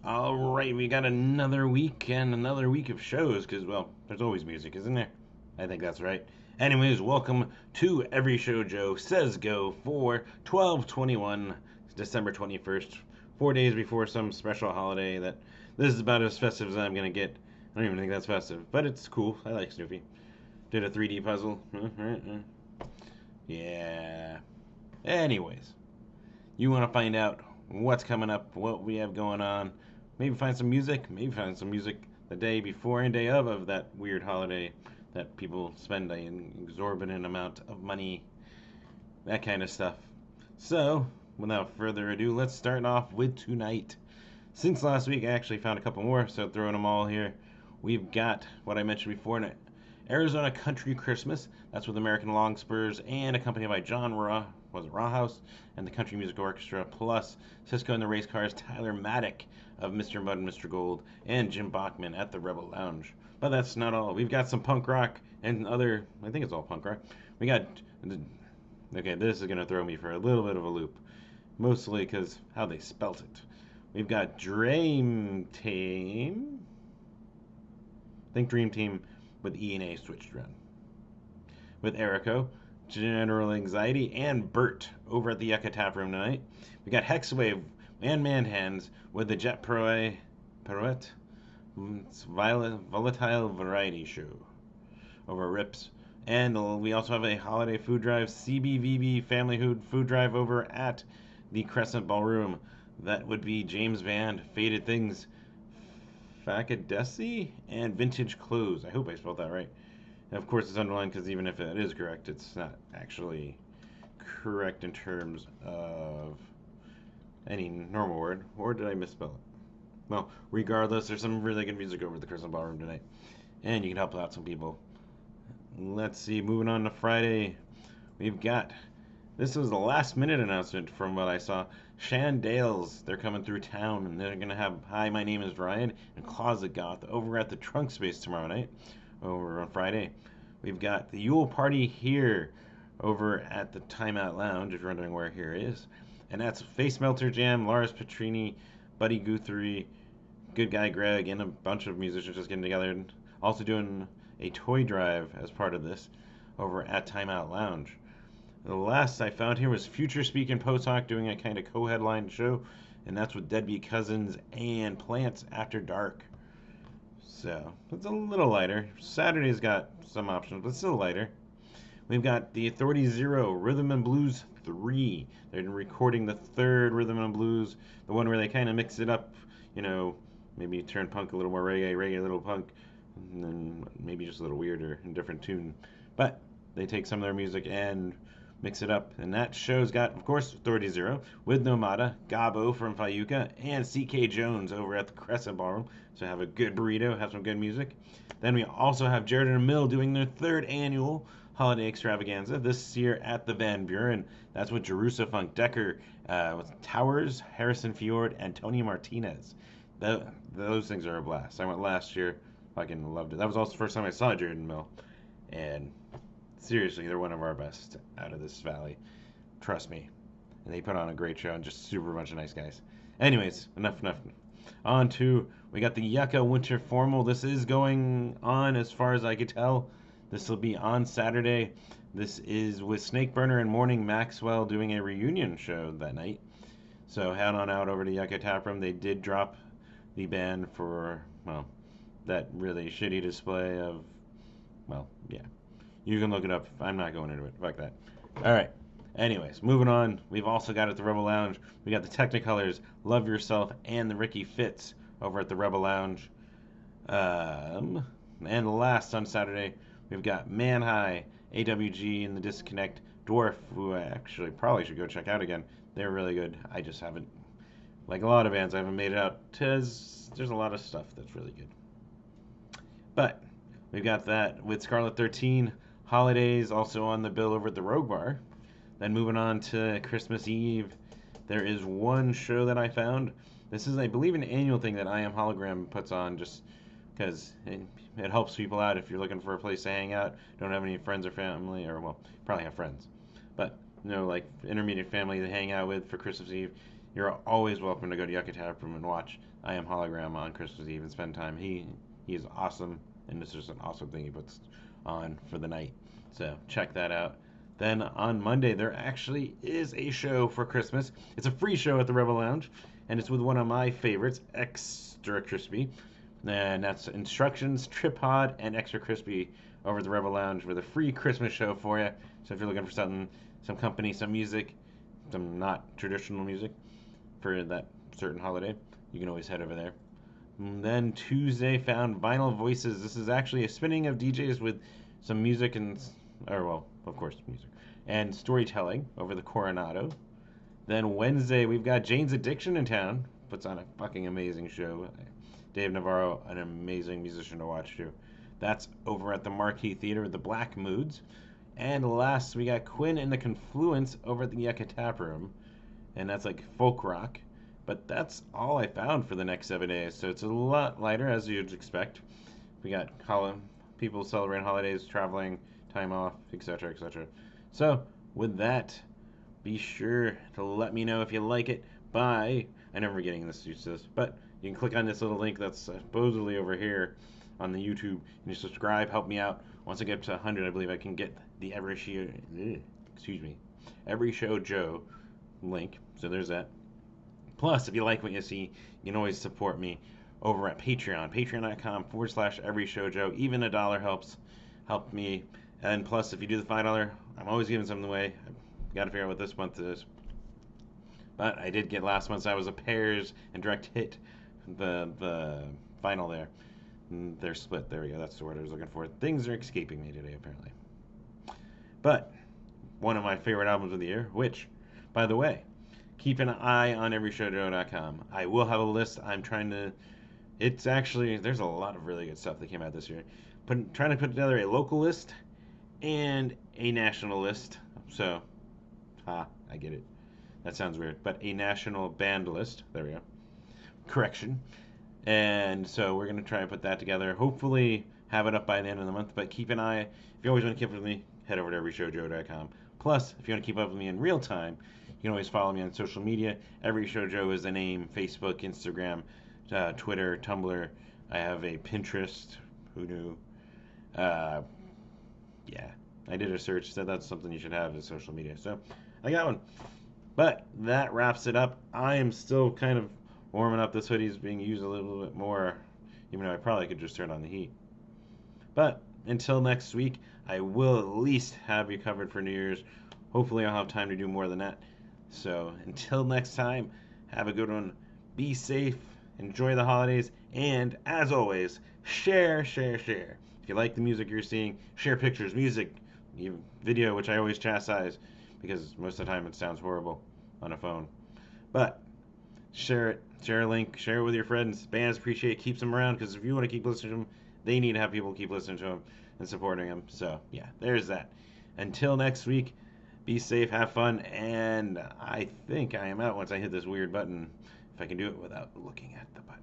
All right, we got another week and another week of shows because, well, there's always music, isn't there? I think that's right. Anyways, welcome to Every Show Joe Says Go for 12/21, December 21st, 4 days before some special holiday that this is about as festive as I'm going to get. I don't even think that's festive, but it's cool. I like Snoopy. Did a 3D puzzle. Yeah. Anyways, you want to find out what's coming up, what we have going on, maybe find some music, maybe find some music the day before and day of that weird holiday that people spend an exorbitant amount of money, that kind of stuff. So, without further ado, let's start off with tonight. Since last week, I actually found a couple more, so throwing them all here. We've got what I mentioned before, an Arizona Country Christmas. That's with American Longspurs and accompanied by John Rawhouse and the Country Music Orchestra, plus Cisco and the Race Cars, Tyler Maddock of Mr. Mud and Mr. Gold, and Jim Bachman at the Rebel Lounge. But that's not all. We've got some punk rock and other. I think it's all punk rock. We got. Okay, this is gonna throw me for a little bit of a loop, mostly because how they spelt it. We've got Dream Team. Think Dream Team with E and A switched around. With Erico, General Anxiety, and Bert over at the Yucca Tap Room tonight. We got Hexawave and Manhands with the Jet Pirouette. It's Volatile Variety Show over at Rips. And we also have a holiday food drive, CBVB Family Food Drive over at the Crescent Ballroom. That would be James Band, Faded Things, Facadesi, and Vintage Clothes. I hope I spelled that right. And of course, it's underlined because even if it is correct, it's not actually correct in terms of any normal word. Or did I misspell it? Well, regardless, there's some really good music over at the Crescent Ballroom tonight. And you can help out some people. Let's see, moving on to Friday. We've got, this was the last minute announcement from what I saw. Shandales, they're coming through town and they're going to have Hi, My Name is Ryan and Closet Goth over at the Trunk Space tomorrow night, over on Friday. We've got the Yule Party here over at the Timeout Lounge, if you're wondering where here is. And that's Face Melter Jam, Lars Petrini, Buddy Guthrie, Good Guy Greg, and a bunch of musicians just getting together. And also doing a toy drive as part of this over at Timeout Lounge. The last I found here was Future Speak and Post Hoc doing a kind of co-headline show, and that's with Deadbeat Cousins and Plants After Dark. So, it's a little lighter. Saturday's got some options, but still lighter. We've got the Authority Zero, Rhythm and Blues 3. They're recording the third Rhythm and Blues, the one where they kind of mix it up, maybe turn punk a little more reggae a little punk, and then maybe just a little weirder and different tune. But they take some of their music and mix it up. And that show's got, of course, Authority Zero with Nomada, Gabo from Fayuca, and CK Jones over at the Crescent Ballroom. So have a good burrito, have some good music. Then we also have Jared and Mill doing their third annual holiday extravaganza this year at the Van Buren. That's with Jerusa Funk Decker, with Towers, Harrison Fjord, and Tony Martinez. Those things are a blast. I went last year, fucking loved it. That was also the first time I saw Jared and Mill, and seriously, they're one of our best out of this valley. Trust me. And they put on a great show and just super bunch of nice guys. Anyways, enough. On to, we got the Yucca Winter Formal. This is going on as far as I could tell. This will be on Saturday. This is with Snakeburner and Morning Maxwell doing a reunion show that night. So head on out over to Yucca Taproom. They did drop the band for, that really shitty display of, yeah. You can look it up. I'm not going into it. Fuck that. All right. Anyways, moving on. We've also got at the Rebel Lounge. We got the Technicolors, Love Yourself, and the Ricky Fitz over at the Rebel Lounge. And last on Saturday, we've got Man High, AWG, and the Disconnect, Dwarf, who I actually probably should go check out again. They're really good. I just haven't, like a lot of bands, I haven't made it out because there's a lot of stuff that's really good. But we've got that with Scarlet 13. Holidays also on the bill over at the Rogue Bar. Then moving on to Christmas Eve, there is one show that I found. This is, I believe, an annual thing that I Am Hologram puts on just because it helps people out if you're looking for a place to hang out, don't have any friends or family, or, well, probably have friends. But, like intermediate family to hang out with for Christmas Eve. you're always welcome to go to Yucca Tap Room and watch I Am Hologram on Christmas Eve and spend time. He is awesome, and this is an awesome thing he puts on for the night. So check that out. Then on Monday, there actually is a show for Christmas. It's a free show at the Rebel Lounge, and it's with one of my favorites, Extra Crispy. And that's Instructions, Tripod, and Extra Crispy over at the Rebel Lounge with a free Christmas show for you. So if you're looking for something, some company, some music, some not traditional music for that certain holiday, you can always head over there. And then Tuesday found Vinyl Voices. This is actually a spinning of DJs with some music and, or well, of course, music and storytelling over the Coronado. Then Wednesday we've got Jane's Addiction in town. Puts on a fucking amazing show. Dave Navarro, an amazing musician to watch too. That's over at the Marquee Theater with the Black Moods. And last, we got Quinn and the Confluence over at the Yucca Tap Room. And that's like folk rock. But that's all I found for the next 7 days. So it's a lot lighter, as you'd expect. We got people celebrating holidays, traveling, time off, etc., etc. So, with that, be sure to let me know if you like it by, I know we're getting this used to this, but you can click on this little link that's supposedly over here on the YouTube, and you subscribe, help me out. Once I get to 100, I believe I can get the Every Show Joe link. So there's that. Plus, if you like what you see, you can always support me over at Patreon. Patreon.com/Every Show Joe. Even $1 help me. And plus, if you do the $5, I'm always giving something away. I've got to figure out what this month is. But I did get last month's. I was a pairs and direct hit. The final there. They're split. There we go. That's the word I was looking for. Things are escaping me today, apparently. But one of my favorite albums of the year, which, by the way, keep an eye on everyshowjoe.com. I will have a list. I'm trying to. It's actually, there's a lot of really good stuff that came out this year. Trying to put together a local list and a national list. So, I get it. That sounds weird. But a national band list. There we go. Correction. And so we're going to try and put that together. Hopefully have it up by the end of the month. But keep an eye. If you always want to keep up with me, head over to everyshowjoe.com. Plus, if you want to keep up with me in real time, you can always follow me on social media. Every Show Joe is the name. Facebook, Instagram, Twitter, Tumblr. I have a Pinterest. Who knew? Yeah. I did a search. Said that's something you should have is social media. So I got one. But that wraps it up. I am still kind of warming up. This hoodie is being used a little bit more, even though I probably could just turn on the heat. But until next week, I will at least have you covered for New Year's. Hopefully I'll have time to do more than that. So until next time, have a good one. Be safe. Enjoy the holidays. And as always, share. If you like the music you're seeing, share pictures, music, even video, which I always chastise because most of the time it sounds horrible on a phone. But share it. Share a link. Share it with your friends. Bands appreciate it. Keeps them around because if you want to keep listening to them, they need to have people keep listening to them and supporting them. So, yeah, there's that. Until next week, be safe, have fun, and I think I am out once I hit this weird button, if I can do it without looking at the button.